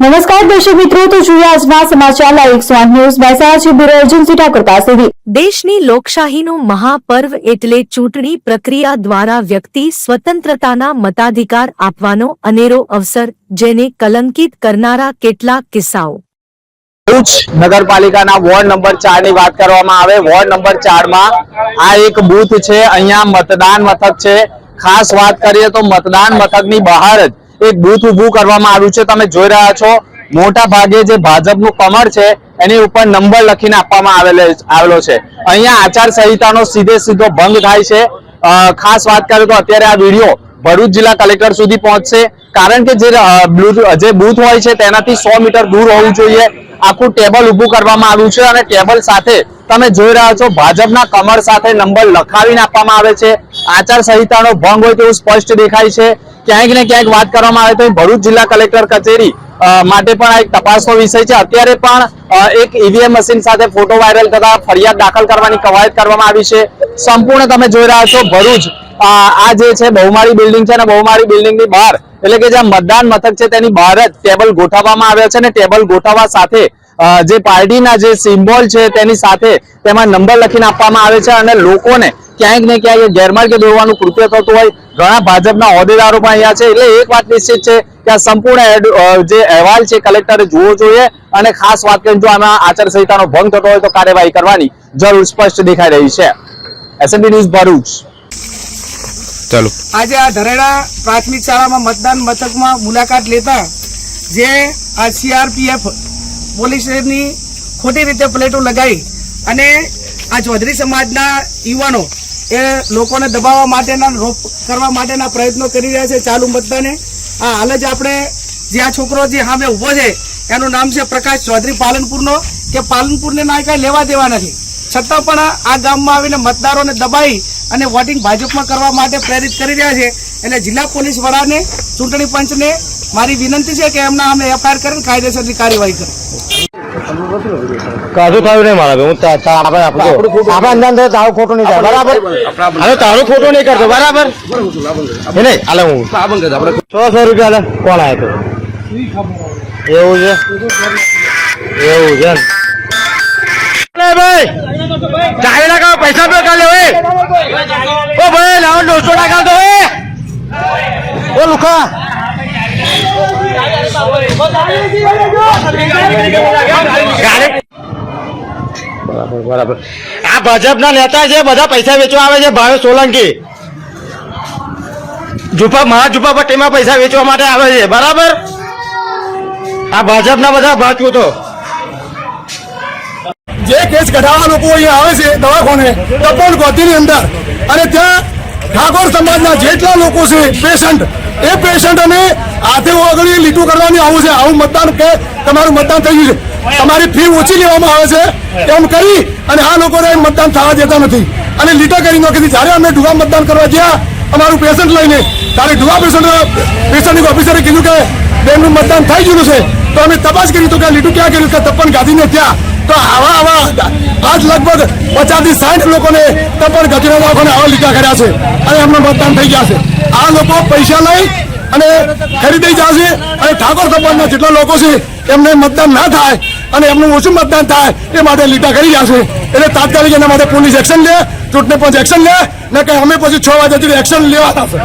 નમસ્કાર દર્શક મિત્રો, તો જોઈએ આજના સમાચાર live 108 news Mehsana bureau agency Thakor પાસેથી। દેશની લોકશાહીનું મહાપર્વ એટલે ચૂંટણી પ્રક્રિયા દ્વારા વ્યક્તિ સ્વતંત્રતાના મતાધિકાર આપવાનો અનેરો અવસર, જેને કલંકિત કરનારા કેટલાક કિસ્સાઓ। ભરૂચ નગરપાલિકાના વોર્ડ નંબર 4 ની વાત કરવામાં આવે, વોર્ડ નંબર 4 માં આ એક બૂથ છે, અહીંયા મતદાન મથક છે। ખાસ વાત કરીએ તો મતદાન મથકની બહાર જ એક બૂથ ઊભું કરવામાં આવ્યું છે। તમે જોઈ રહ્યા છો મોટા ભાગે જે ભાજપનું કમળ છે એની ઉપર નંબર લખીને આપવામાં આવેલો છે। અહીંયા આચારસંહિતાનો સીધો ભંગ થાય છે। ખાસ વાત કરીએ તો અત્યારે આ વિડીયો ભરૂચ જિલ્લા કલેક્ટર સુધી પહોંચશે, કારણ કે જે બૂથ હોય છે તેનાથી 100 મીટર દૂર હોવું જોઈએ। આખું ટેબલ ઊભું કરવામાં આવ્યું છે અને ટેબલ સાથે તમે જોઈ રહ્યા છો ભાજપના કમળ સાથે નંબર લખાવીને આપવામાં આવે છે। આચારસંહિતાનો ભંગ હોય તેવું સ્પષ્ટ દેખાય છે। ક્યાંક ને ક્યાંક વાત કરવામાં આવે તો ભરૂચ જિલ્લા કલેક્ટર કચેરી માટે પણ આ એક તપાસનો વિષય છે। અત્યારે પણ એક ઈવીએમ મશીન સાથે ફોટો વાયરલ થતા ફરિયાદ દાખલ કરવાની કવાયત કરવામાં આવી છે। સંપૂર્ણ તમે જોઈ રહ્યા છો ભરૂચ આ જે છે બહુમાળી બિલ્ડિંગ છે અને બહુમાળી બિલ્ડિંગની બહાર એટલે કે જ્યાં મતદાન મથક છે તેની બહાર જ ટેબલ ગોઠવવામાં આવ્યા છે અને ટેબલ ગોઠવવા સાથે જે પાર્ટીના જે સિમ્બોલ છે તેની સાથે તેમાં નંબર લખીને આપવામાં આવે છે અને લોકોને ક્યાંક ને ક્યાંક ગેરમાર્ગે દોરવાનું કૃત્ય થતું હોય। ઘણા ભાજપના હોદ્દેદારો પણ અહીંયા છે, એટલે એક વાત નિશ્ચિત છે કે આ સંપૂર્ણ જે અહેવાલ છે કલેક્ટરે જોવો જોઈએ અને ખાસ વાત કરીને જો આમાં આચારસંહિતાનો ભંગ થતો હોય તો કાર્યવાહી કરવાની જરૂર સ્પષ્ટ દેખાઈ રહી છે। એસએમબી ન્યૂઝ ભરૂચ। ચાલો આજે આ ધરેડા પ્રાથમિક શાળામાં મતદાન મથકમાં મુલાકાત લેતા જે આ સીઆરપીએફ પોલીસની ખોટી રીતે પ્લેટો લગાવી અને આ ચૌધરી સમાજના યુવાનો એ લોકોને દબાવવા માટેના રોપ કરવા માટેના પ્રયત્નો કરી રહ્યા છે ચાલુ મતદાને। આ હાલ જ આપણે જે આ છોકરો જે સામે ઊભો છે એનું નામ છે પ્રકાશ ચૌધરી પાલનપુરનો, કે પાલનપુરને ના કાંઈ લેવા દેવા નથી, છતાં પણ આ ગામમાં આવીને મતદારોને દબાવી અને વોટિંગ ભાજપમાં કરવા માટે પ્રેરિત કરી રહ્યા છે। એટલે જિલ્લા પોલીસ વડાને, ચૂંટણી પંચને મારી વિનંતી છે કે એમના અમે એફઆઈઆર કરીને કાયદેસરની કાર્યવાહી કરે। કાજુ થયું નહીં મારા હું આપણા અંદાજ તારું ખોટું નહીં થાય, બરાબર? હવે તારું ખોટું નહીં કરતો, બરાબર? એ નહીં હાલે હું 100 રૂપિયા લે કોણ આવ્યો તો એવું છે ભાઈ ચાલી લાખ પૈસા પે કાલે ઓ ભાઈ લાવો 200 ટકા તો ઓ લુખા બરાબર। આ ભાજપના નેતા છે, બધા પૈસા વેચવા આવે છે। ભાવેશ સોલંકી મહાજુપા પટ્ટીમાં પૈસા વેચવા માટે આવે છે, બરાબર? આ ભાજપના બધા ભાજપૂતો જે કેસ કઢાવવા લોકો અહીંયા આવે છે દવાખાને તપોલ ગોતીની અંદર, અને ત્યાં ઠાકોર સમાજના જેટલા લોકો છે પેશન્ટ, એ પેશન્ટ અને હાથે ઓગળી લીટું કરવાની આવું છે। આવું મતદાન કે તમારું મતદાન થઈ ગયું છે, તમારી ફી ઓછી લેવામાં આવે છે એમ કરી અને આ લોકોને મતદાન થવા દેતા નથી અને લીટા કરી નાખી। જ્યારે અમે ડુવા મતદાન કરવા ગયા અમારું પેશન્ટ લઈને, ત્યારે ડુવા પેશન્ટની ઓફિસરે કીધું કે બેનનું મતદાન થઈ ગયું છે, તો અમે તપાસ કરી તો કે લીટું ક્યાં કર્યું, કે તપન ગાંધીને ત્યાં। તો આવા આજ લગભગ 50 થી 60 લોકોને તપન ગાંધીના લોકોને આવા લીટા કર્યા છે અને એમનું મતદાન થઈ ગયા છે। આ લોકો પૈસા લઈ અને ખરીદી જશે અને ઠાકોર સમાજના જેટલા લોકો છે એમને મતદાન ના થાય અને એમનું ઓછું મતદાન થાય એ માટે લીટા કરી જશે। એટલે તાત્કાલિક એના માટે પોલીસ એક્શન લે, ચૂંટણી પંચ એક્શન લે, ને કે અમે પછી 6 વાગ્યા સુધી એક્શન લેવાના છે।